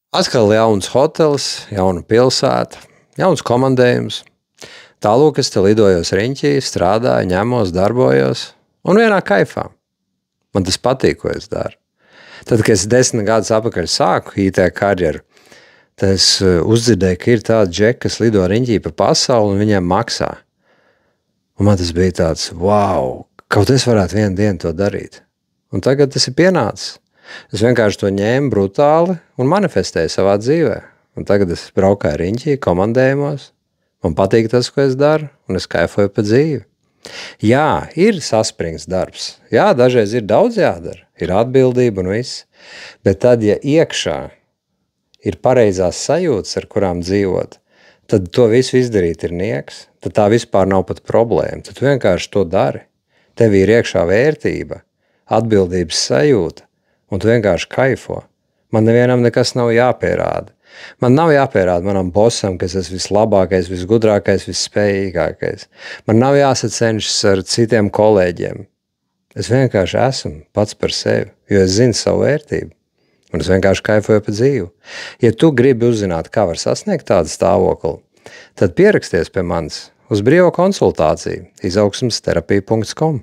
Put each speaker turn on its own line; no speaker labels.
Atkal jauns hotelis, jauna pilsēta, jauns komandējums. Tālūk, es te lidojos riņķī, strādāju, ņemos, darbojos un vienā kaifā. Man tas patīk, ko es daru. Tad, kad es 10 gadus atpakaļ sāku IT karjeru, tad es uzdzirdēju, ka ir tādi džeki, kas lido riņķī pa pasauli un viņiem maksā. Un man tas bija tāds, wow, kaut es varētu vienu dienu to darīt. Un tagad tas ir pienācis. Es vienkārši to ņēmu brutāli un manifestēju savā dzīvē. Un tagad es braukāju riņķī, komandējumos. Man patīk tas, ko es daru, un es kaifoju pa dzīvi. Jā, ir saspringts darbs. Jā, dažreiz ir daudz jādara. Ir atbildība un viss. Bet tad, ja iekšā ir pareizās sajūtas, ar kurām dzīvot, tad to visu izdarīt ir nieks. Tad tā vispār nav pat problēma. Tad tu vienkārši to dari. Tev ir iekšā vērtība, atbildības sajūta, un tu vienkārši kaifo. Man nevienam nekas nav jāpierāda. Man nav jāpierāda manam bosam, ka es esmu vislabākais, visgudrākais, visspējīgākais. Man nav jāsacenšas ar citiem kolēģiem. Es vienkārši esmu pats par sevi, jo es zinu savu vērtību. Un es vienkārši kaifoju pa dzīvi. Ja tu gribi uzzināt, kā var sasniegt tādu stāvokli, tad pieraksties pie manis uz brīvo konsultāciju izaugsmesterapija.com.